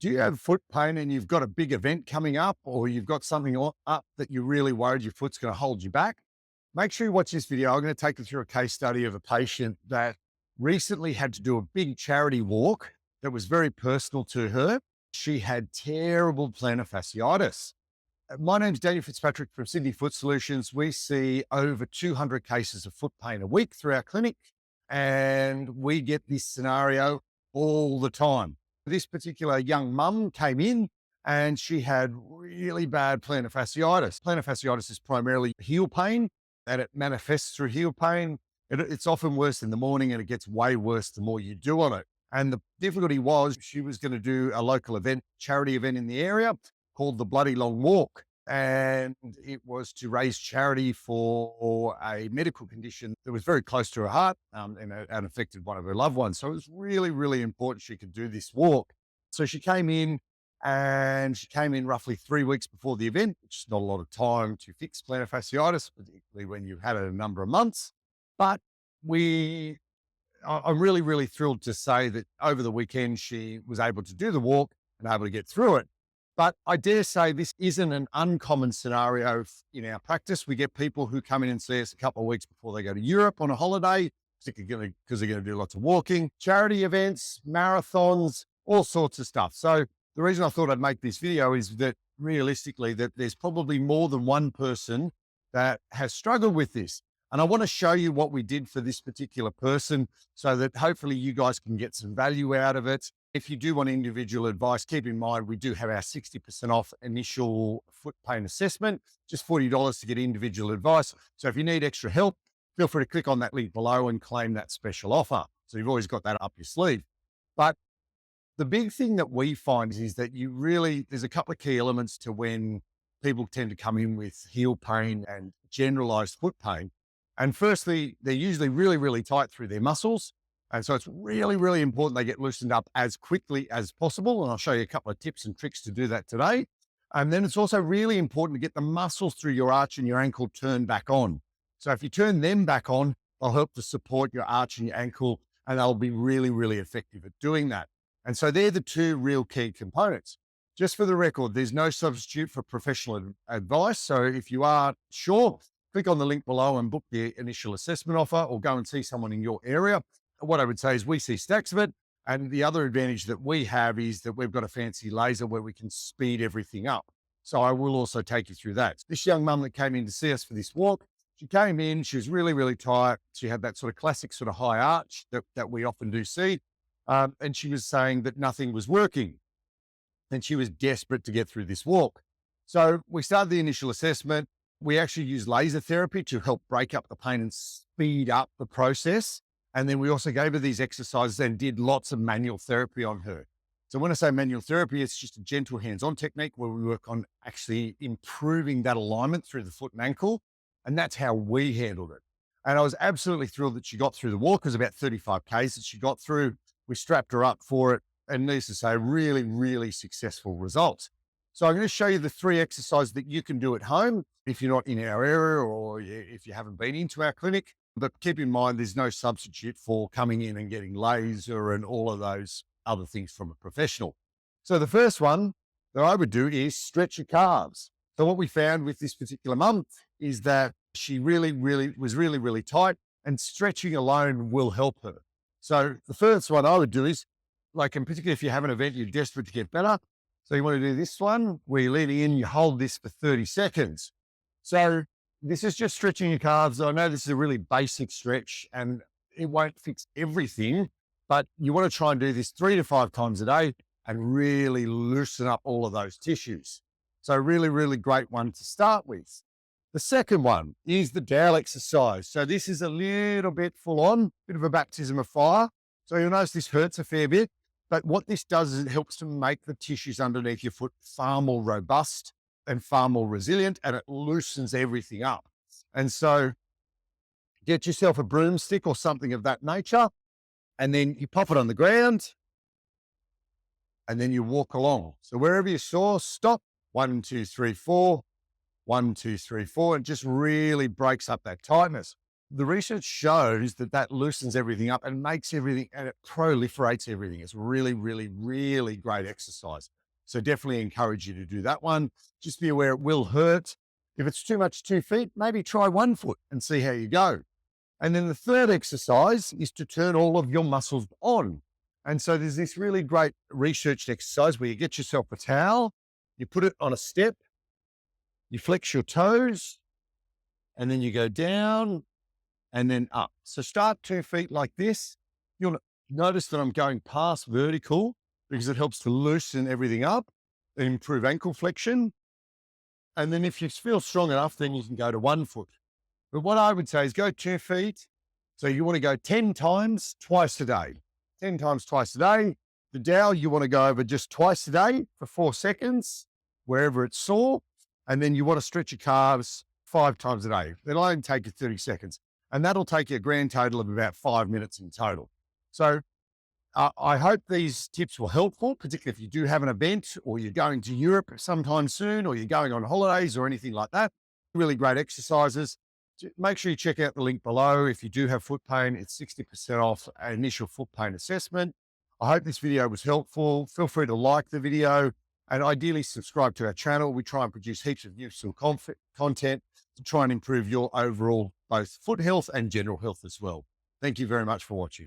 Do you have foot pain and you've got a big event coming up, or you've got something up that you're really worried your foot's going to hold you back? Make sure you watch this video. I'm going to take you through a case study of a patient that recently had to do a big charity walk that was very personal to her. She had terrible plantar fasciitis. My name's Daniel Fitzpatrick from Sydney Foot Solutions. We see over 200 cases of foot pain a week through our clinic, and we get this scenario all the time. This particular young mum came in and she had really bad plantar fasciitis. Plantar fasciitis is primarily heel pain, and it manifests through heel pain. It's often worse in the morning, and it gets way worse the more you do on it. And the difficulty was she was going to do a local event, charity event in the area called the Bloody Long Walk. And it was to raise charity for a medical condition that was very close to her heart, and affected one of her loved ones. So it was really, really important she could do this walk. So she came in, and she came in roughly 3 weeks before the event, which is not a lot of time to fix plantar fasciitis, particularly when you've had it a number of months. But I'm really, really thrilled to say that over the weekend, she was able to do the walk and able to get through it. But I dare say this isn't an uncommon scenario in our practice. We get people who come in and see us a couple of weeks before they go to Europe on a holiday, particularly because they're going to do lots of walking, charity events, marathons, all sorts of stuff. So the reason I thought I'd make this video is that realistically, that there's probably more than one person that has struggled with this. And I want to show you what we did for this particular person so that hopefully you guys can get some value out of it. If you do want individual advice, keep in mind, we do have our 60% off initial foot pain assessment, just $40 to get individual advice. So if you need extra help, feel free to click on that link below and claim that special offer. So you've always got that up your sleeve. But the big thing that we find is that there's a couple of key elements to when people tend to come in with heel pain and generalized foot pain. And firstly, they're usually really, really tight through their muscles. And so it's really, really important they get loosened up as quickly as possible. And I'll show you a couple of tips and tricks to do that today. And then it's also really important to get the muscles through your arch and your ankle turned back on. So if you turn them back on, they'll help to support your arch and your ankle, and they'll be really, really effective at doing that. And so they're the two real key components. Just for the record, there's no substitute for professional advice. So if you are sure, click on the link below and book the initial assessment offer, or go and see someone in your area. What I would say is we see stacks of it. And the other advantage that we have is that we've got a fancy laser where we can speed everything up. So I will also take you through that. This young mum that came in to see us for this walk, she came in, she was really, really tight. She had that sort of classic sort of high arch that we often do see. And she was saying that nothing was working. And she was desperate to get through this walk. So we started the initial assessment. We actually use laser therapy to help break up the pain and speed up the process. And then we also gave her these exercises and did lots of manual therapy on her. So when I say manual therapy, it's just a gentle hands-on technique where we work on actually improving that alignment through the foot and ankle. And that's how we handled it. And I was absolutely thrilled that she got through the walk. It was about 35 Ks that she got through. We strapped her up for it. And needless to say, really, really successful results. So I'm going to show you the 3 exercises that you can do at home if you're not in our area or if you haven't been into our clinic. But keep in mind, there's no substitute for coming in and getting laser and all of those other things from a professional. So the first one that I would do is stretch your calves. So what we found with this particular mum is that she really, really tight, and stretching alone will help her. So the first one I would do is, like, in particular, if you have an event, you're desperate to get better. So you want to do this one where you're leaning in, you hold this for 30 seconds. So this is just stretching your calves. I know this is a really basic stretch and it won't fix everything, but you want to try and do this 3 to 5 times a day and really loosen up all of those tissues. So really, really great one to start with. The second one is the dowel exercise. So this is a little bit full on, bit of a baptism of fire. So you'll notice this hurts a fair bit, but what this does is it helps to make the tissues underneath your foot far more robust and far more resilient, and it loosens everything up. And so get yourself a broomstick or something of that nature, and then you pop it on the ground, and then you walk along. So wherever you saw, stop, 1, 2, 3, 4, 1, 2, 3, 4. It just really breaks up that tightness. The research shows that that loosens everything up and makes everything, and it proliferates everything. It's really, really, really great exercise. So definitely encourage you to do that one. Just be aware it will hurt. If it's too much 2 feet, maybe try 1 foot and see how you go. And then the third exercise is to turn all of your muscles on. And so there's this really great researched exercise where you get yourself a towel, you put it on a step, you flex your toes, and then you go down and then up. So start 2 feet like this. You'll notice that I'm going past vertical because it helps to loosen everything up and improve ankle flexion. And then if you feel strong enough, then you can go to 1 foot. But what I would say is go 2 feet. So you want to go 10 times twice a day. 10 times twice a day. The dowel you want to go over just twice a day for 4 seconds, wherever it's sore. And then you want to stretch your calves 5 times a day. It'll only take you 30 seconds. And that'll take you a grand total of about 5 minutes in total. So I hope these tips were helpful, particularly if you do have an event or you're going to Europe sometime soon or you're going on holidays or anything like that. Really great exercises. Make sure you check out the link below. If you do have foot pain, it's 60% off an initial foot pain assessment. I hope this video was helpful. Feel free to like the video and ideally subscribe to our channel. We try and produce heaps of useful content to try and improve your overall both foot health and general health as well. Thank you very much for watching.